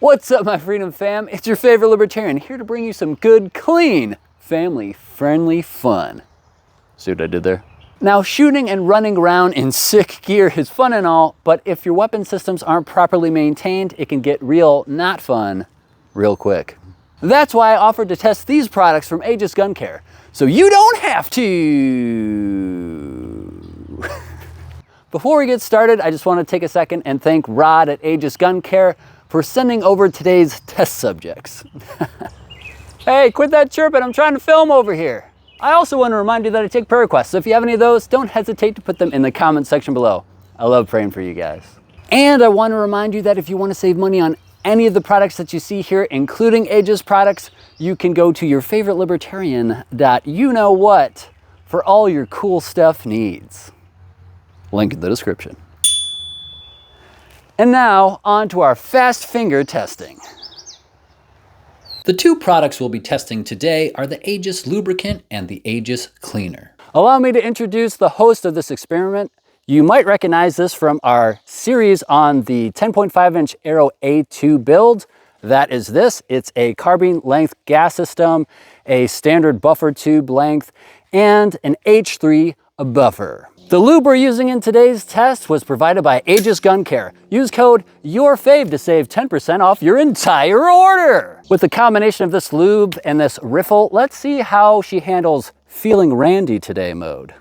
What's up, my Freedom fam? It's your favorite libertarian here to bring you some good, clean, family-friendly fun. See what I did there? Now, shooting and running around in sick gear is fun and all, but if your weapon systems aren't properly maintained, it can get real not fun real quick. That's why I offered to test these products from Aegis Gun Care, so you don't have to. Before we get started, I just want to take a second and thank Rod at Aegis Gun Care for sending over today's test subjects. Hey, quit that chirping, I'm trying to film over here. I also want to remind you that I take prayer requests, so if you have any of those, don't hesitate to put them in the comment section below. I love praying for you guys. And I want to remind you that if you want to save money on any of the products that you see here, including Aegis products, you can go to your favorite libertarian.you-know-what for all your cool stuff needs. Link in the description. And now, on to our fast finger testing. The two products we'll be testing today are the Aegis lubricant and the Aegis cleaner. Allow me to introduce the host of this experiment. You might recognize this from our series on the 10.5-inch Aero A2 build. That is this. It's a carbine length gas system, a standard buffer tube length, and an H3 buffer. The lube we're using in today's test was provided by Aegis Gun Care. Use code YOURFAVE to save 10% off your entire order. With the combination of this lube and this riffle, let's see how she handles feeling randy today mode.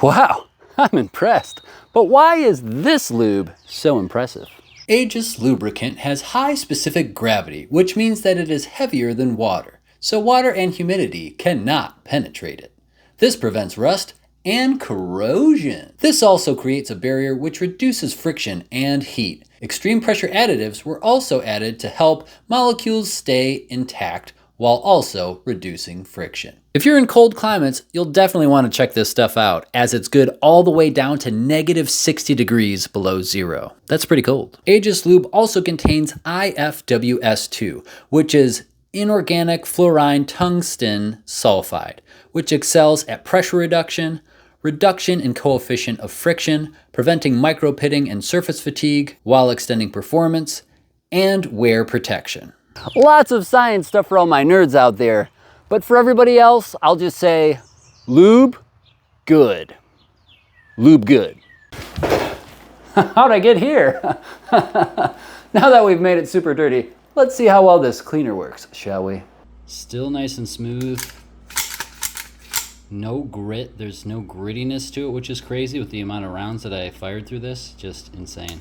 Wow, I'm impressed. But why is this lube so impressive? Aegis lubricant has high specific gravity, which means that it is heavier than water, so water and humidity cannot penetrate it. This prevents rust and corrosion. This also creates a barrier which reduces friction and heat. Extreme pressure additives were also added to help molecules stay intact while also reducing friction. If you're in cold climates, you'll definitely want to check this stuff out, as it's good all the way down to -60 degrees below zero. That's pretty cold. Aegis Lube also contains IFWS2, which is inorganic fluorine tungsten sulfide, which excels at pressure reduction, reduction in coefficient of friction, preventing micro-pitting and surface fatigue while extending performance, and wear protection. Lots of science stuff for all my nerds out there, but for everybody else, I'll just say, lube, good. Lube good. How'd I get here? Now that we've made it super dirty, let's see how well this cleaner works, shall we? Still nice and smooth. No grit, there's no grittiness to it, which is crazy with the amount of rounds that I fired through this, just insane.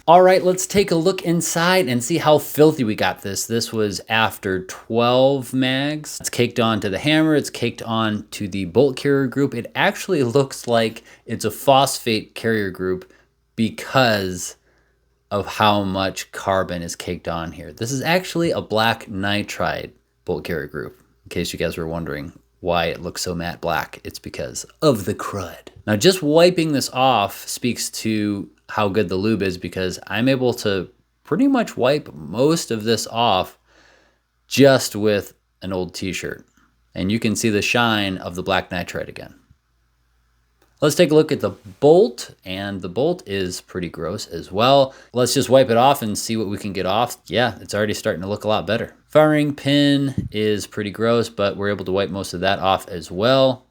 All right, let's take a look inside and see how filthy we got this. This was after 12 mags. It's caked onto the hammer, it's caked on to the bolt carrier group. It actually looks like it's a phosphate carrier group because of how much carbon is caked on here. This is actually a black nitride bolt carrier group, in case you guys were wondering why it looks so matte black. It's because of the crud. Now, just wiping this off speaks to how good the lube is, because I'm able to pretty much wipe most of this off just with an old t-shirt. And you can see the shine of the black nitride again. Let's take a look at the bolt, and the bolt is pretty gross as well. Let's just wipe it off and see what we can get off. Yeah, it's already starting to look a lot better. Firing pin is pretty gross, but we're able to wipe most of that off as well.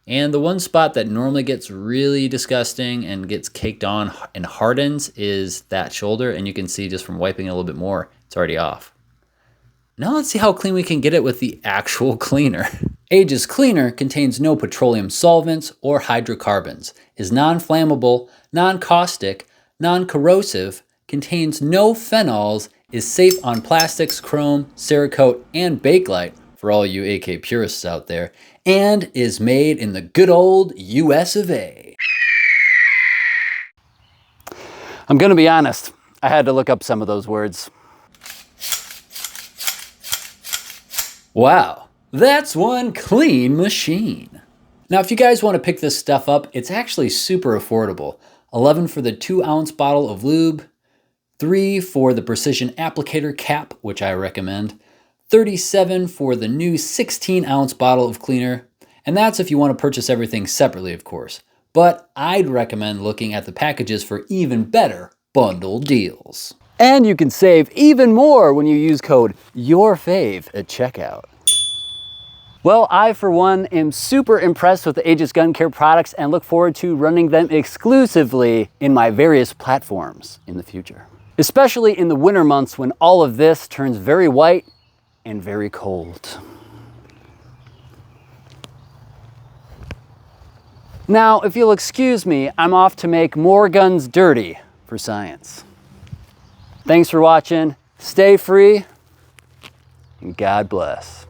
And the one spot that normally gets really disgusting and gets caked on and hardens is that shoulder. And you can see just from wiping it a little bit more, it's already off. Now let's see how clean we can get it with the actual cleaner. Aegis cleaner contains no petroleum solvents or hydrocarbons, is non-flammable, non-caustic, non-corrosive, contains no phenols, is safe on plastics, chrome, Cerakote, and Bakelite, for all you AK purists out there, and is made in the good old US of A. I'm gonna be honest, I had to look up some of those words. Wow, that's one clean machine. Now, if you guys want to pick this stuff up, it's actually super affordable. $11 for the 2-ounce bottle of lube, $3 for the precision applicator cap, which I recommend, $37 for the new 16-ounce bottle of cleaner, and that's if you want to purchase everything separately, of course. But I'd recommend looking at the packages for even better bundle deals. And you can save even more when you use code YOURFAVE at checkout. Well, I, for one, am super impressed with the Aegis gun care products and look forward to running them exclusively in my various platforms in the future. Especially in the winter months when all of this turns very white and very cold. Now, if you'll excuse me, I'm off to make more guns dirty for science. Thanks for watching, stay free, and God bless.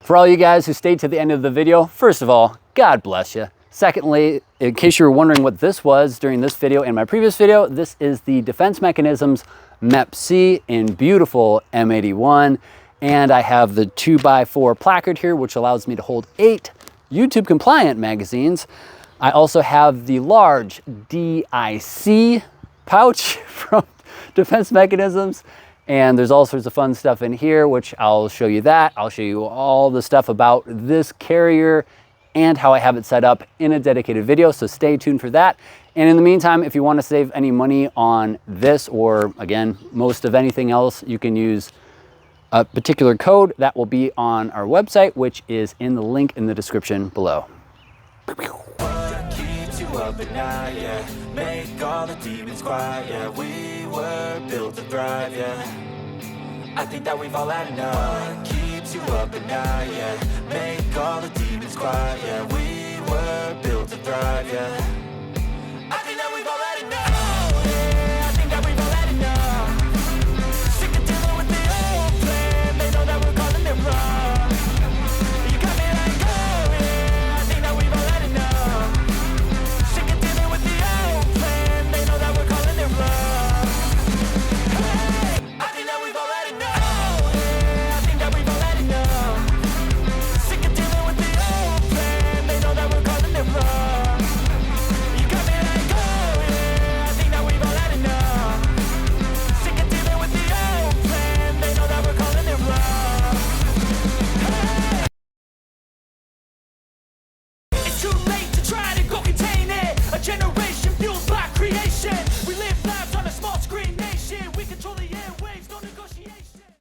For all you guys who stayed to the end of the video, first of all, God bless you. Secondly, in case you were wondering what this was during this video and my previous video, this is the Defense Mechanisms MEP-C in beautiful M81. And I have the 2x4 placard here, which allows me to hold 8 YouTube compliant magazines. I also have the large DIC pouch from Defense Mechanisms. And there's all sorts of fun stuff in here, which I'll show you that. I'll show you all the stuff about this carrier and how I have it set up in a dedicated video, so stay tuned for that. And in the meantime, if you want to save any money on this or, again, most of anything else, you can use a particular code that will be on our website, which is in the link in the description below. Up at night, yeah. Make all the demons quiet, yeah. We were built to thrive, yeah. I think that we've all had enough. What keeps you up at night, yeah. Make all the demons quiet, yeah. We were built to thrive, yeah.